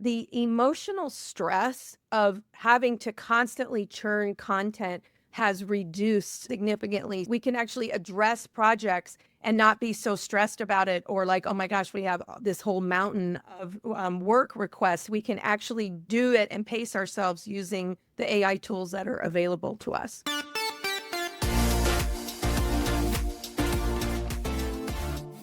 The emotional stress of having to constantly churn content has reduced significantly. We can actually address projects and not be so stressed about it or like, oh my gosh, we have this whole mountain of work requests. We can actually do it and pace ourselves using the AI tools that are available to us.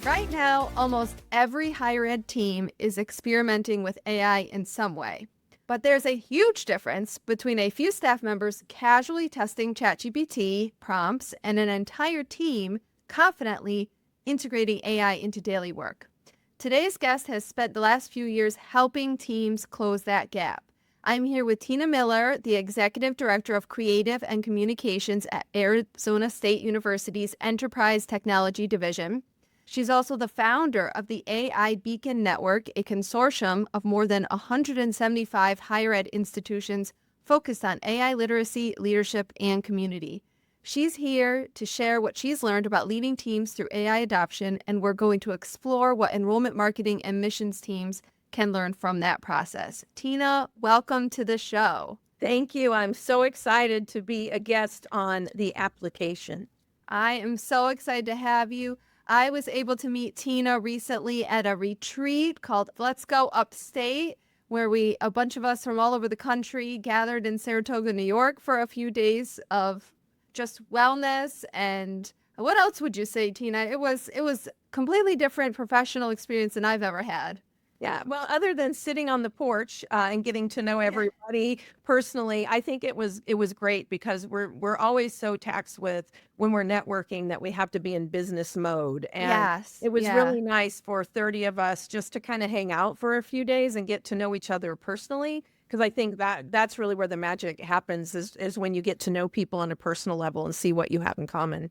Right now, almost every higher ed team is experimenting with AI in some way. But there's a huge difference between a few staff members casually testing ChatGPT prompts and an entire team confidently integrating AI into daily work. Today's guest has spent the last few years helping teams close that gap. I'm here with Tina Miller, the Executive Director of Creative and Communications at Arizona State University's Enterprise Technology Division. She's also the founder of the AI Beacon Network, a consortium of more than 175 higher ed institutions focused on AI literacy, leadership, and community. She's here to share what she's learned about leading teams through AI adoption, and we're going to explore what enrollment marketing and missions teams can learn from that process. Tina, welcome to the show. Thank you. I'm so excited to be a guest on the application. I am so excited to have you. I was able to meet Tina recently at a retreat called Let's Go Upstate, where a bunch of us from all over the country gathered in Saratoga, New York for a few days of just wellness. And what else would you say, Tina? It was completely different professional experience than I've ever had. Yeah, well, other than sitting on the porch, and getting to know everybody personally, I think it was great because we're always so taxed with when we're networking that we have to be in business mode, and Yes, it was yeah. really nice for 30 of us just to kinda hang out for a few days and get to know each other personally. Because I think that that's really where the magic happens is when you get to know people on a personal level and see what you have in common.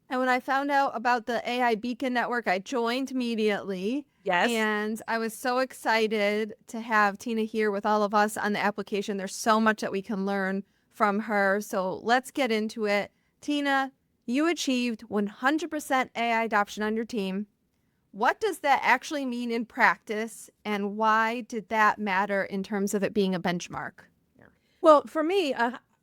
And when I found out about the AI Beacon Network, I joined immediately. Yes? And I was so excited to have Tina here with all of us on the application. There's so much that we can learn from her. So let's get into it. Tina, you achieved 100% AI adoption on your team. What does that actually mean in practice? And why did that matter in terms of it being a benchmark? Well, for me,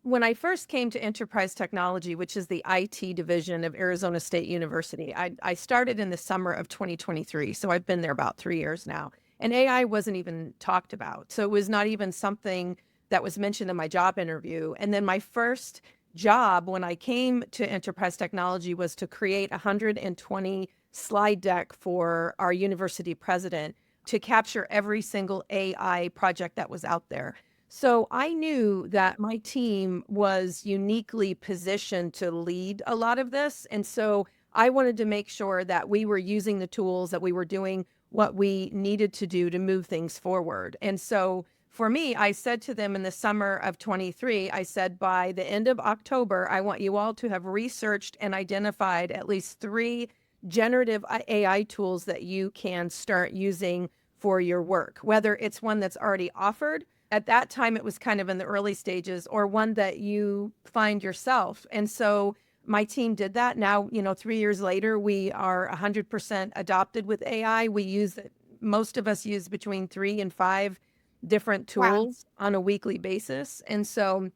when I first came to Enterprise Technology, which is the IT division of Arizona State University, I started in the summer of 2023. So I've been there about 3 years now. And AI wasn't even talked about. So it was not even something that was mentioned in my job interview. And then my first job when I came to Enterprise Technology was to create a 120 slide deck for our university president to capture every single AI project that was out there. So I knew that my team was uniquely positioned to lead a lot of this. And so I wanted to make sure that we were using the tools, that we were doing what we needed to do to move things forward. And so for me, I said to them in the summer of 23, I said, by the end of October, I want you all to have researched and identified at least three generative AI tools that you can start using for your work, whether it's one that's already offered at that time, it was kind of in the early stages, or one that you find yourself. And so my team did that. Now, 3 years later, we are 100% adopted with AI. We use it. Most of us use between 3 and 5 different Wow. tools on a weekly basis. And so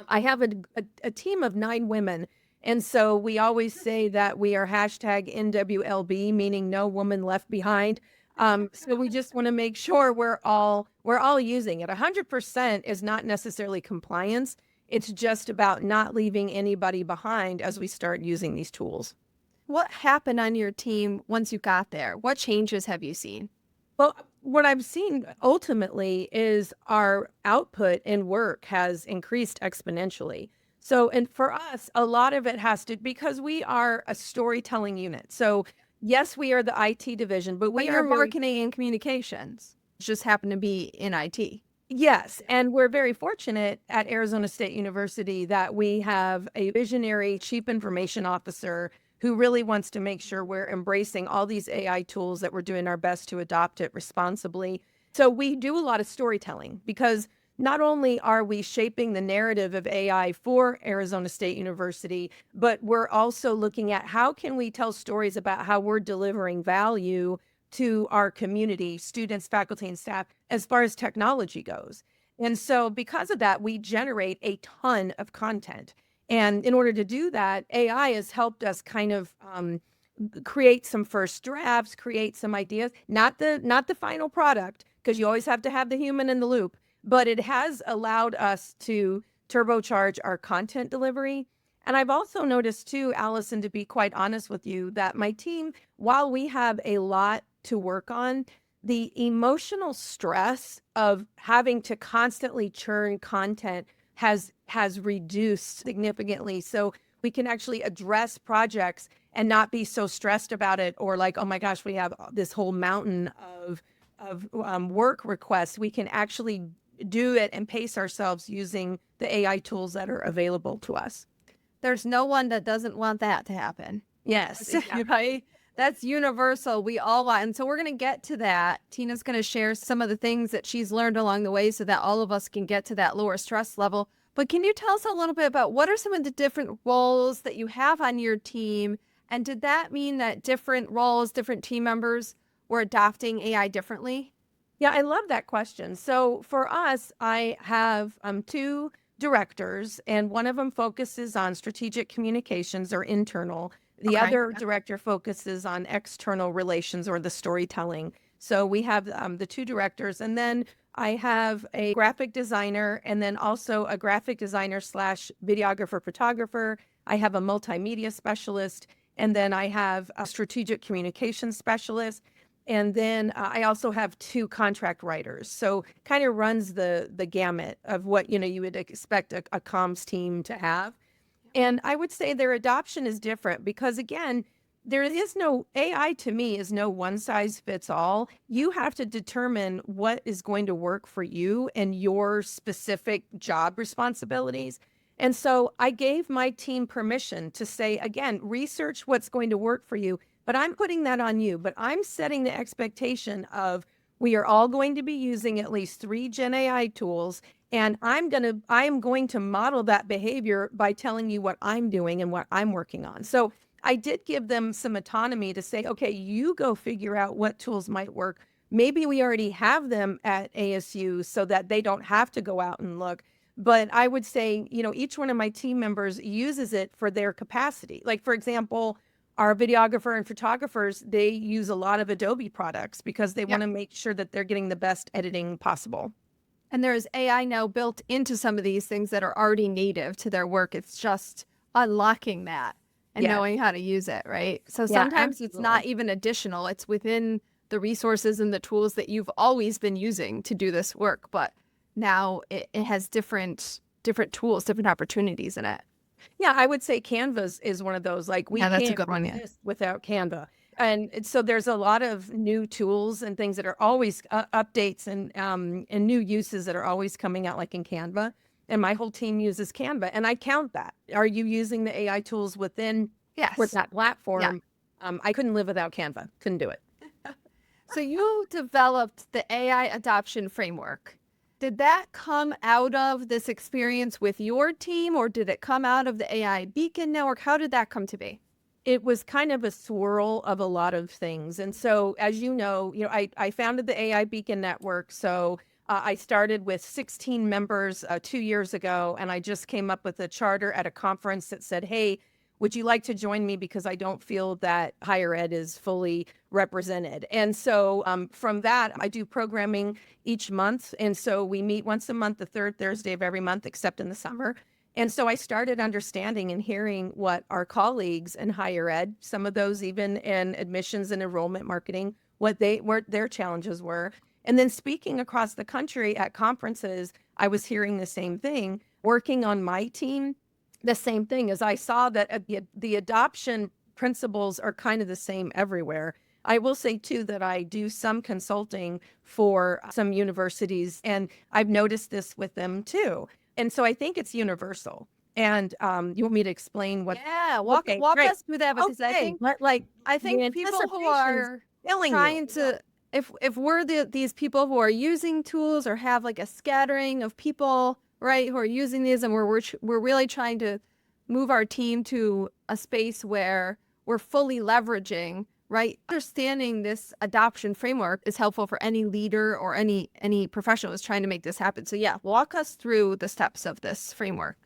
I have a team of 9 women. And so we always say that we are hashtag NWLB, meaning no woman left behind. So we just want to make sure we're all using it. 100% is not necessarily compliance. It's just about not leaving anybody behind as we start using these tools. What happened on your team once you got there? What changes have you seen? Well, what I've seen ultimately is our output in work has increased exponentially. So, and for us, a lot of it has to because we are a storytelling unit. So, yes, we are the IT division, but But we are you're very. marketing and communications. Just happen to be in IT. Yes, and we're very fortunate at Arizona State University that we have a visionary chief information officer who really wants to make sure we're embracing all these AI tools, that we're doing our best to adopt it responsibly. So we do a lot of storytelling because not only are we shaping the narrative of AI for Arizona State University, but we're also looking at how can we tell stories about how we're delivering value to our community, students, faculty, and staff, as far as technology goes. And so because of that, we generate a ton of content. And in order to do that, AI has helped us kind of create some first drafts, create some ideas, not the final product, because you always have to have the human in the loop, but it has allowed us to turbocharge our content delivery. And I've also noticed too, Allison, to be quite honest with you, that my team, while we have a lot to work on, the emotional stress of having to constantly churn content has reduced significantly. So we can actually address projects and not be so stressed about it, or like, oh my gosh, we have this whole mountain of work requests. We can actually do it and pace ourselves using the AI tools that are available to us. There's no one that doesn't want that to happen. Yes. Right? That's universal. We all want. And so we're going to get to that. Tina's going to share some of the things that she's learned along the way so that all of us can get to that lower stress level. But can you tell us a little bit about what are some of the different roles that you have on your team? And did that mean that different roles, different team members were adopting AI differently? Yeah, I love that question. So for us, I have two directors, and one of them focuses on strategic communications or internal. The Okay. other director focuses on external relations or the storytelling. So we have the two directors, and then I have a graphic designer, and then also a graphic designer slash videographer, photographer. I have a multimedia specialist, and then I have a strategic communications specialist. And then I also have two contract writers. So kind of runs the gamut of what, you would expect a comms team to have. And I would say their adoption is different because, again, there is no AI to me is no one size fits all. You have to determine what is going to work for you and your specific job responsibilities. And so I gave my team permission to say, again, research what's going to work for you, but I'm putting that on you. But I'm setting the expectation of we are all going to be using at least 3 Gen AI tools. And I am going to model that behavior by telling you what I'm doing and what I'm working on. So I did give them some autonomy to say, okay, you go figure out what tools might work. Maybe we already have them at ASU so that they don't have to go out and look. But I would say, each one of my team members uses it for their capacity. Like, for example, our videographer and photographers, they use a lot of Adobe products because they want to make sure that they're getting the best editing possible. And there's AI now built into some of these things that are already native to their work. It's just unlocking that and knowing how to use it, right? So sometimes it's not even additional. It's within the resources and the tools that you've always been using to do this work. But now it has different tools, different opportunities in it. Yeah, I would say Canva is one of those. Like, we that's a can't good one, exist without Canva. And so there's a lot of new tools and things that are always updates and new uses that are always coming out, like in Canva. And my whole team uses Canva, and I count that. Are you using the AI tools within with that platform? I couldn't live without Canva. Couldn't do it. So you developed the AI adoption framework. Did that come out of this experience with your team, or did it come out of the AI Beacon Network? How did that come to be? It was kind of a swirl of a lot of things. And so, as you know, I founded the AI Beacon Network. So I started with 16 members 2 years ago, and I just came up with a charter at a conference that said, hey, would you like to join me? Because I don't feel that higher ed is fully represented. And so from that, I do programming each month. And so we meet once a month, the third Thursday of every month, except in the summer. And so I started understanding and hearing what our colleagues in higher ed, some of those even in admissions and enrollment marketing, what their challenges were. And then speaking across the country at conferences, I was hearing the same thing. Working on my team, the same thing, as I saw that the adoption principles are kind of the same everywhere. I will say too that I do some consulting for some universities, and I've noticed this with them too. And so I think it's universal. And you want me to explain what? Yeah, walk us through that, because I think people who are trying to, if we're these people who are using tools or have like a scattering of people, right, who are using these, and we're really trying to move our team to a space where we're fully leveraging, right? Understanding this adoption framework is helpful for any leader or any professional who's trying to make this happen. So yeah, walk us through the steps of this framework.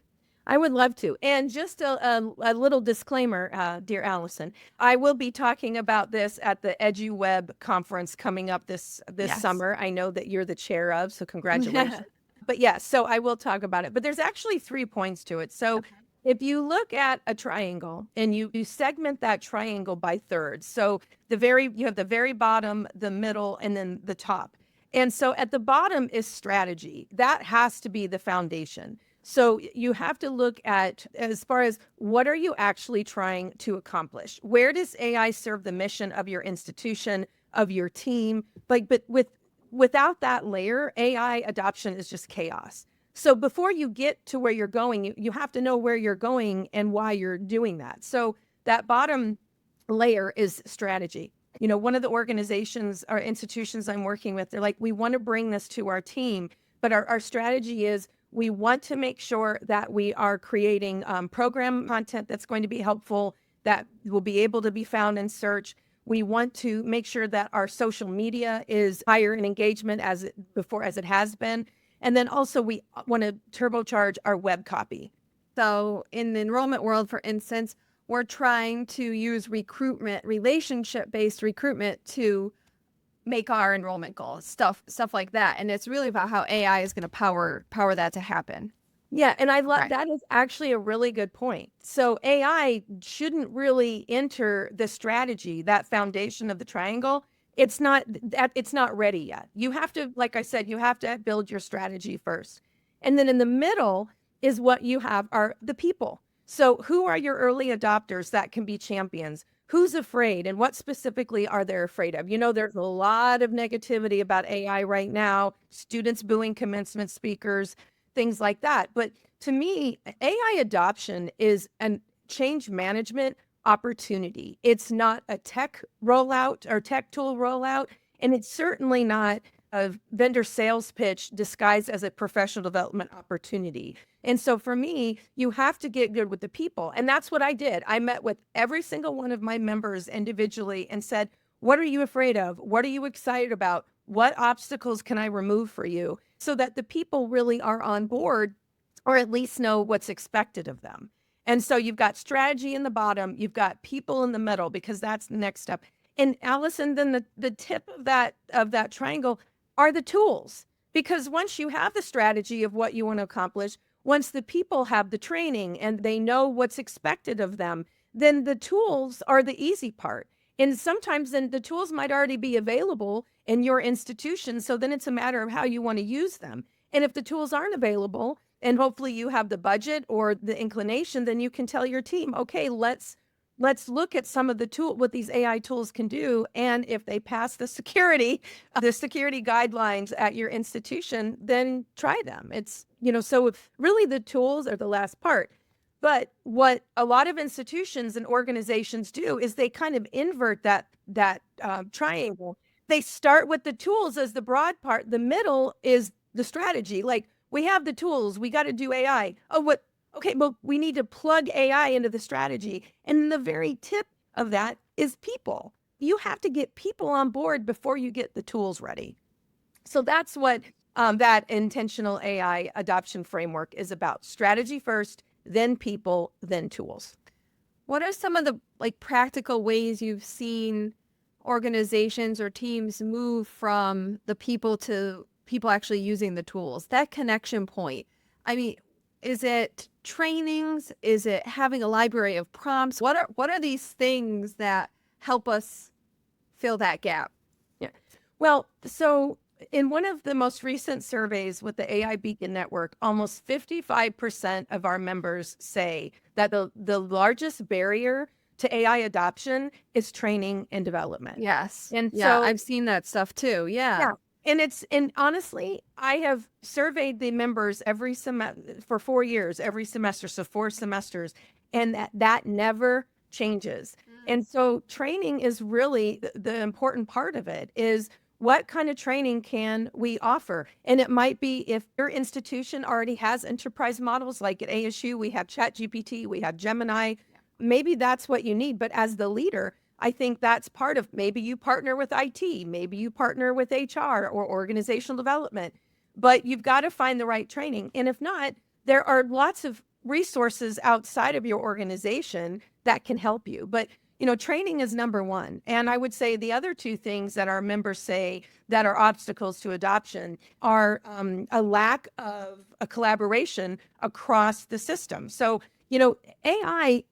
I would love to. And just a little disclaimer, dear Allison, I will be talking about this at the EduWeb conference coming up this Yes. summer. I know that you're the chair of, so congratulations. But yes, so I will talk about it. But there's actually 3 points to it. So if you look at a triangle and you segment that triangle by thirds, so you have the very bottom, the middle, and then the top. And so at the bottom is strategy. That has to be the foundation. So you have to look at as far as what are you actually trying to accomplish? Where does AI serve the mission of your institution, of your team? But without that layer, AI adoption is just chaos. So before you get to where you're going, you have to know where you're going and why you're doing that. So that bottom layer is strategy. You know, one of the organizations or institutions I'm working with, they're like, we want to bring this to our team, but our strategy is we want to make sure that we are creating program content that's going to be helpful, that will be able to be found in search. We want to make sure that our social media is higher in engagement as it has been. And then also we want to turbocharge our web copy. So in the enrollment world, for instance, we're trying to use relationship-based recruitment to make our enrollment goals, stuff like that. And it's really about how AI is going to power that to happen. Yeah, and I love Right. that is actually a really good point. So AI shouldn't really enter the strategy, that foundation of the triangle. It's not ready yet. You have to, like I said, you have to build your strategy first. And then in the middle is what you have are the people. So who are your early adopters that can be champions? Who's afraid and what specifically are they afraid of? You know, there's a lot of negativity about AI right now, students booing commencement speakers, things like that. But to me, AI adoption is a change management opportunity. It's not a tech rollout or tech tool rollout, and it's certainly not a vendor sales pitch disguised as a professional development opportunity. And so for me, you have to get good with the people. And that's what I did. I met with every single one of my members individually and said, what are you afraid of? What are you excited about? What obstacles can I remove for you? So that the people really are on board or at least know what's expected of them. And so you've got strategy in the bottom, you've got people in the middle, because that's the next step. And Allison, then the tip of that triangle are the tools. Because once you have the strategy of what you want to accomplish, once the people have the training and they know what's expected of them, then the tools are the easy part. And sometimes then the tools might already be available in your institution. So then it's a matter of how you want to use them. And if the tools aren't available, and hopefully you have the budget or the inclination, then you can tell your team, okay, let's look at some of what these AI tools can do. And if they pass the security guidelines at your institution, then try them. It's, so really the tools are the last part. But what a lot of institutions and organizations do is they kind of invert that triangle. They start with the tools as the broad part. The middle is the strategy. Like, we have the tools, we got to do AI. Okay, well, we need to plug AI into the strategy. And the very tip of that is people. You have to get people on board before you get the tools ready. So that's what that intentional AI adoption framework is about. Strategy first, then people, then tools. What are some of the practical ways you've seen organizations or teams move from the people to people actually using the tools? That connection point. I mean, is it trainings? Is it having a library of prompts? What are these things that help us fill that gap? Yeah. Well, so in one of the most recent surveys with the AI Beacon Network, almost 55% of our members say that the largest barrier to AI adoption is training and development. Yes. And yeah, so I've seen that stuff too. Yeah. And honestly, I have surveyed the members every semester for 4 years, every semester, so 4 semesters, and that never changes. And so training is really the important part of it. Is what kind of training can we offer? And it might be if your institution already has enterprise models, like at ASU, we have ChatGPT, we have Gemini. Maybe that's what you need. But as the leader, I think that's part of, maybe you partner with IT, maybe you partner with HR or organizational development, but you've got to find the right training. And if not, there are lots of resources outside of your organization that can help you. But training is number one. And I would say the other two things that our members say that are obstacles to adoption are a lack of a collaboration across the system. So, AI,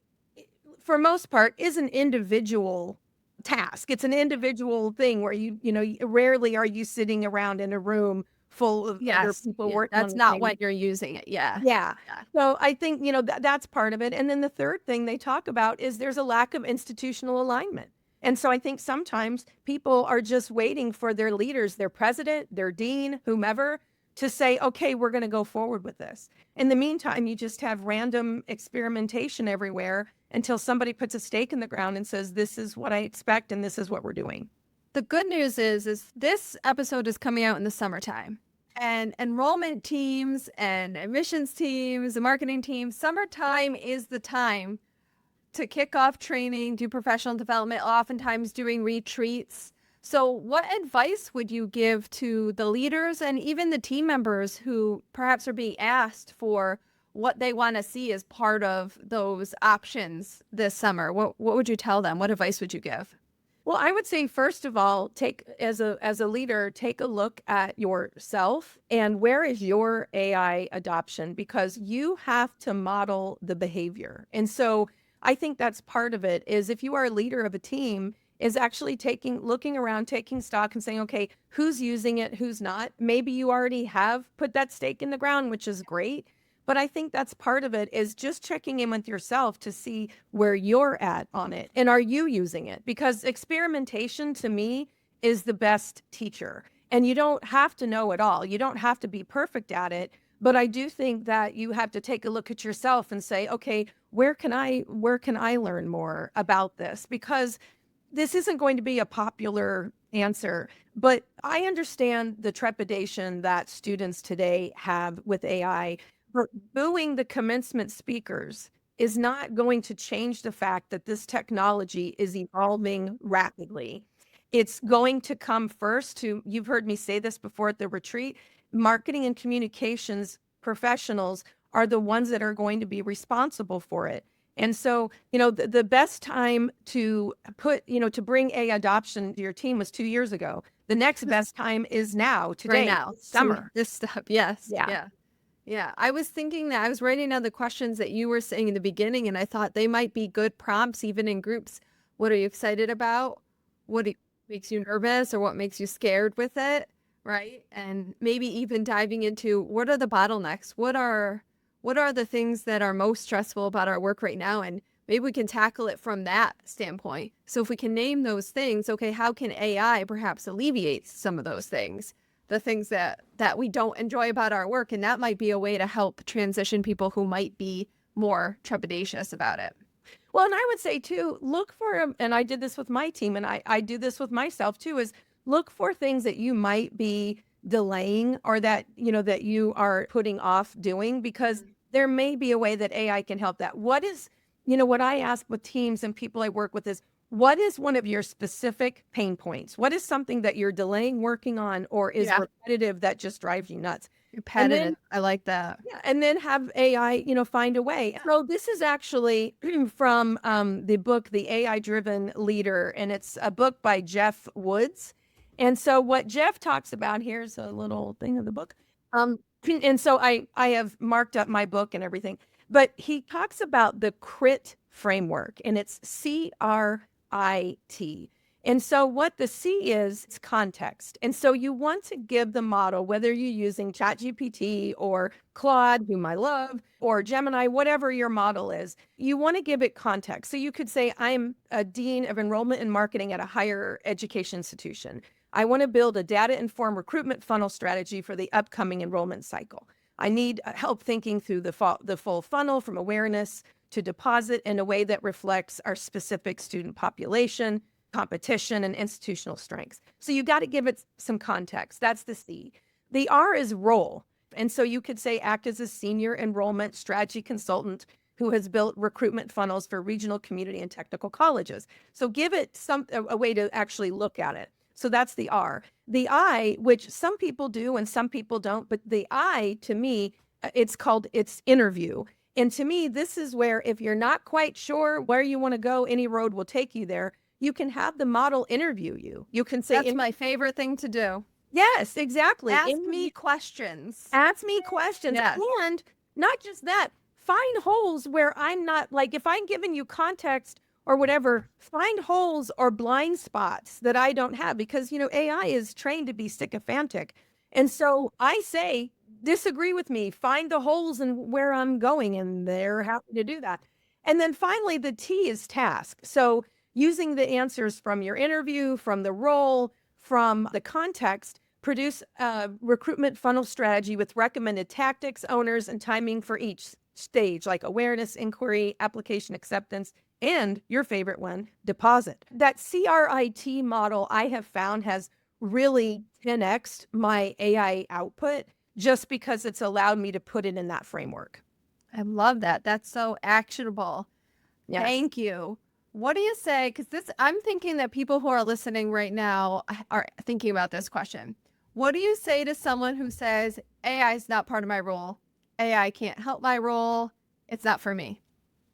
for most part, is an individual task. It's an individual thing where rarely are you sitting around in a room full of other Yes. people Yeah, working on that's the not same. what you're using it. Yeah. Yeah. Yeah. So I think, that's part of it. And then the third thing they talk about is there's a lack of institutional alignment. And so I think sometimes people are just waiting for their leaders, their president, their dean, whomever, to say, okay, we're going to go forward with this. In the meantime, you just have random experimentation everywhere until somebody puts a stake in the ground and says, this is what I expect and this is what we're doing. The good news is this episode is coming out in the summertime. And enrollment teams and admissions teams, the marketing teams, summertime is the time to kick off training, do professional development, oftentimes doing retreats. So what advice would you give to the leaders and even the team members who perhaps are being asked for what they want to see as part of those options this summer? What would you tell them? What advice would you give? Well, I would say, first of all, as a leader, take a look at yourself and where is your AI adoption, because you have to model the behavior. And so I think that's part of it, is if you are a leader of a team, is actually looking around, taking stock and saying, okay, who's using it, who's not. Maybe you already have put that stake in the ground, which is great. But I think that's part of it, is just checking in with yourself to see where you're at on it. And are you using it? Because experimentation, to me, is the best teacher. And you don't have to know it all. You don't have to be perfect at it. But I do think that you have to take a look at yourself and say, okay, where can I learn more about this? Because this isn't going to be a popular answer, but I understand the trepidation that students today have with AI. But booing the commencement speakers is not going to change the fact that this technology is evolving rapidly. It's going to come first to, you've heard me say this before at the retreat, marketing and communications professionals are the ones that are going to be responsible for it. And so, the best time to to bring AI adoption to your team was 2 years ago. The next best time is now, today, Right now. summer. This stuff. Yes. Yeah. Yeah. Yeah. I was thinking that I was writing down the questions that you were saying in the beginning, and I thought they might be good prompts, even in groups. What are you excited about? What makes you nervous, or what makes you scared with it? Right. And maybe even diving into, what are the bottlenecks? What are the things that are most stressful about our work right now? And maybe we can tackle it from that standpoint. So if we can name those things, okay, how can AI perhaps alleviate some of those things? The things that we don't enjoy about our work. And that might be a way to help transition people who might be more trepidatious about it. Well, and I would say too, look for, and I did this with my team, and I do this with myself too, is look for things that you might be delaying, or that, that you are putting off doing, because there may be a way that AI can help that. What I ask with teams and people I work with is, what is one of your specific pain points? What is something that you're delaying working on, or is repetitive, that just drives you nuts? Repetitive. I like that. Yeah, and then have AI, find a way. So this is actually from the book, The AI-Driven Leader, and it's a book by Jeff Woods. And so what Jeff talks about, here's a little thing of the book. And so I have marked up my book and everything, but he talks about the CRIT framework, and it's CRIT. And so what the C is, it's context. And so you want to give the model, whether you're using ChatGPT or Claude, whom I love, or Gemini, whatever your model is, you want to give it context. So you could say, I'm a dean of enrollment and marketing at a higher education institution. I want to build a data-informed recruitment funnel strategy for the upcoming enrollment cycle. I need help thinking through the full funnel, from awareness to deposit, in a way that reflects our specific student population, competition, and institutional strengths. So you got to give it some context. That's the C. The R is role. And so you could say, act as a senior enrollment strategy consultant who has built recruitment funnels for regional community and technical colleges. So give it a way to actually look at it. So that's the R. The I, which some people do and some people don't, but the I, to me, it's interview. And to me, this is where if you're not quite sure where you want to go, any road will take you there. You can have the model interview you. You can say, That's my favorite thing to do. yes, exactly. Ask me questions. Ask me questions. Yes. And not just that, find holes where I'm not, like, if I'm giving you context or whatever, find holes or blind spots that I don't have, because, AI is trained to be sycophantic. And so I say, disagree with me, find the holes in where I'm going, and they're happy to do that. And then finally, the T is task. So using the answers from your interview, from the role, from the context, produce a recruitment funnel strategy with recommended tactics, owners, and timing for each stage, like awareness, inquiry, application acceptance, and your favorite one, deposit. That CRIT model I have found has really 10x'd my AI output just because it's allowed me to put it in that framework. I love that. That's so actionable. Yes. Thank you. What do you say? Because I'm thinking that people who are listening right now are thinking about this question. What do you say to someone who says, AI is not part of my role? AI can't help my role. It's not for me.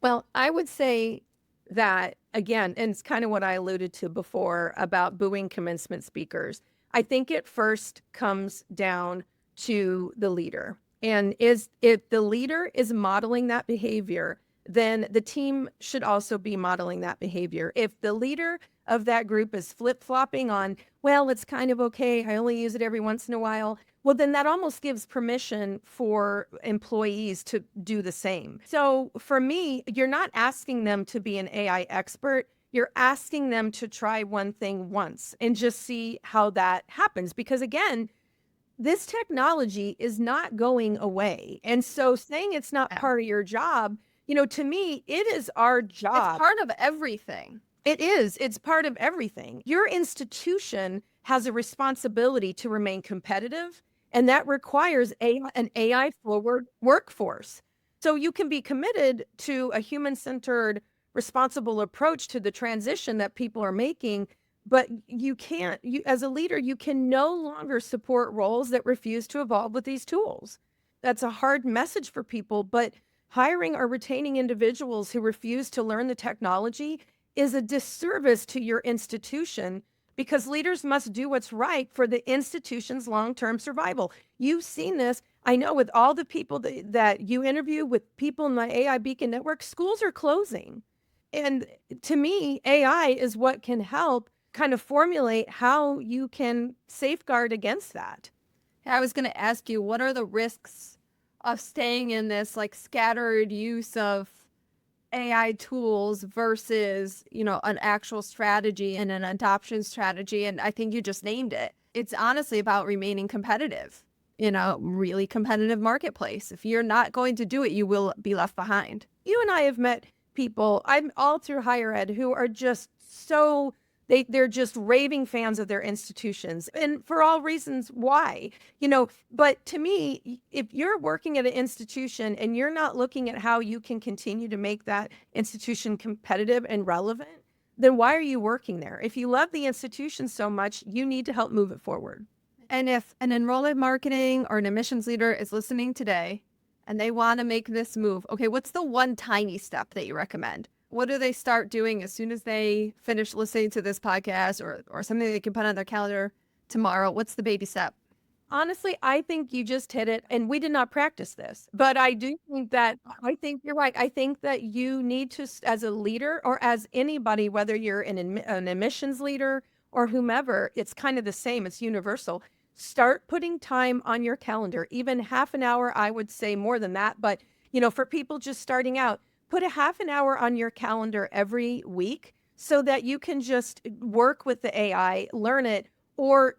Well, I would say that, again, and it's kind of what I alluded to before about booing commencement speakers. I think it first comes down to the leader. And if the leader is modeling that behavior, then the team should also be modeling that behavior. If the leader of that group is flip-flopping on, well, it's kind of okay, I only use it every once in a while, well, then that almost gives permission for employees to do the same. So for me, you're not asking them to be an AI expert. You're asking them to try one thing once and just see how that happens. Because again, this technology is not going away. And so saying it's not part of your job, to me, it is our job. It's part of everything. It is. It's part of everything. Your institution has a responsibility to remain competitive, and that requires an AI-forward workforce. So you can be committed to a human-centered, responsible approach to the transition that people are making, but you can't, as a leader, you can no longer support roles that refuse to evolve with these tools. That's a hard message for people, but hiring or retaining individuals who refuse to learn the technology is a disservice to your institution, because leaders must do what's right for the institution's long-term survival. You've seen this, I know, with all the people that you interview, with people in my AI Beacon network, schools are closing. And to me, AI is what can help kind of formulate how you can safeguard against that. I was going to ask you, what are the risks of staying in this like scattered use of AI tools versus, an actual strategy and an adoption strategy? And I think you just named it. It's honestly about remaining competitive in a really competitive marketplace. If you're not going to do it, you will be left behind. You and I have met people, I'm all through higher ed, who are just so, they're just raving fans of their institutions, and for all reasons why, but to me, if you're working at an institution and you're not looking at how you can continue to make that institution competitive and relevant, then why are you working there? If you love the institution so much, you need to help move it forward. And if an enrollment marketing or an admissions leader is listening today and they want to make this move, okay, what's the one tiny step that you recommend? What do they start doing as soon as they finish listening to this podcast, or something they can put on their calendar tomorrow? What's the baby step? Honestly, I think you just hit it, and we did not practice this, but I do think that, I think you're right. I think that you need to, as a leader or as anybody, whether you're an admissions leader or whomever, it's kind of the same. It's universal. Start putting time on your calendar, even half an hour. I would say more than that, but for people just starting out, put a half an hour on your calendar every week so that you can just work with the AI, learn it, or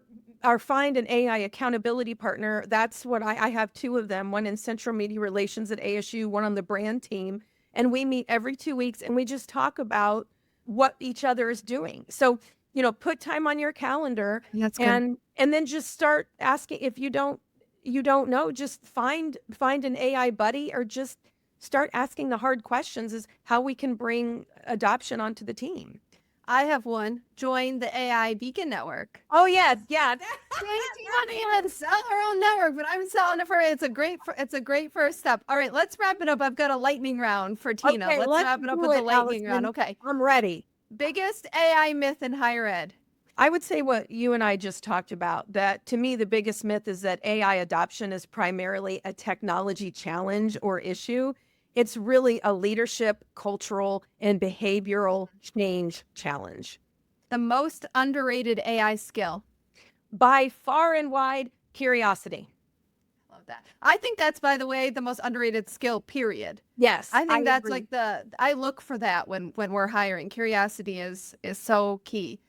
find an AI accountability partner. That's what I have two of them, one in Central Media Relations at ASU, one on the brand team. And we meet every 2 weeks and we just talk about what each other is doing. So, put time on your calendar. That's good. And then just start asking. If you don't know, just find an AI buddy, or just start asking the hard questions is how we can bring adoption onto the team. I have one. Join the AI Beacon Network. Oh yeah, yeah. Raise money and sell our own network, but I'm selling it for it's a great first step. All right, let's wrap it up. I've got a lightning round for Tina. Okay, let's wrap it up do with the lightning round. Allison. Okay. I'm ready. Biggest AI myth in higher ed. I would say what you and I just talked about, that to me, the biggest myth is that AI adoption is primarily a technology challenge or issue. It's really a leadership, cultural, and behavioral change challenge. The most underrated AI skill. By far and wide, curiosity. Love that. I think that's, by the way, the most underrated skill, period. Yes. I think that's agree. like I look for that when we're hiring. Curiosity is so key.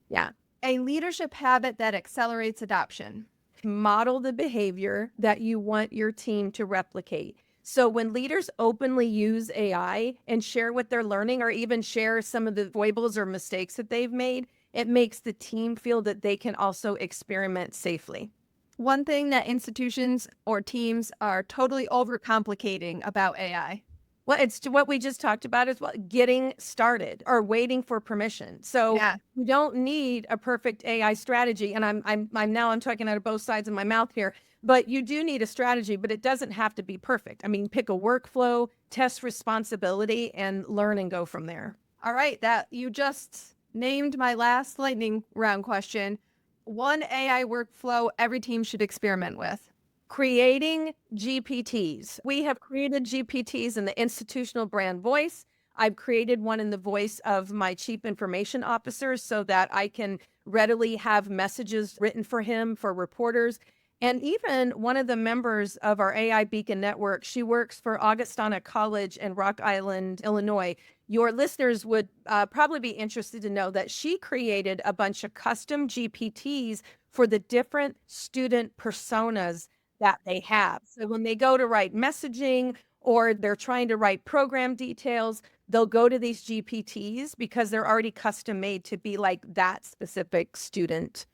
Yeah. A leadership habit that accelerates adoption. Model the behavior that you want your team to replicate. So when leaders openly use AI and share what they're learning, or even share some of the foibles or mistakes that they've made, it makes the team feel that they can also experiment safely. One thing that institutions or teams are totally overcomplicating about AI. Well, it's what we just talked about is what getting started or waiting for permission. So Yeah. you don't need a perfect AI strategy. And I'm talking out of both sides of my mouth here, but you do need a strategy, but it doesn't have to be perfect. I mean, pick a workflow, test responsibility, and learn and go from there. All right, that you just named my last lightning round question. One AI workflow every team should experiment with. Creating GPTs. We have created GPTs in the institutional brand voice. I've created one in the voice of my chief information officer so that I can readily have messages written for him for reporters. And even one of the members of our AI Beacon Network, she works for Augustana College in Rock Island, Illinois. Your listeners would probably be interested to know that she created a bunch of custom GPTs for the different student personas that they have. So when they go to write messaging or they're trying to write program details, they'll go to these GPTs because they're already custom made to be like that specific student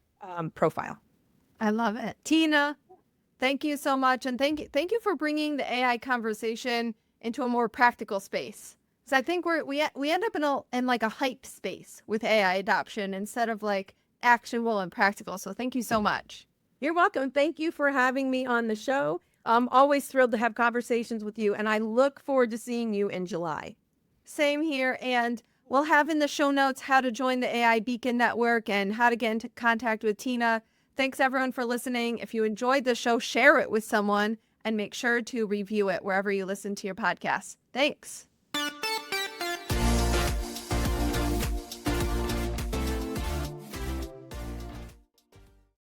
profile. I love it. Tina, thank you so much. And thank you for bringing the AI conversation into a more practical space. So I think we end up in like a hype space with AI adoption instead of like actionable and practical. So thank you so much. You're welcome. Thank you for having me on the show. I'm always thrilled to have conversations with you, and I look forward to seeing you in July. Same here. And we'll have in the show notes how to join the AI Beacon Network and how to get into contact with Tina. Thanks everyone for listening. If you enjoyed the show, share it with someone and make sure to review it wherever you listen to your podcast. Thanks.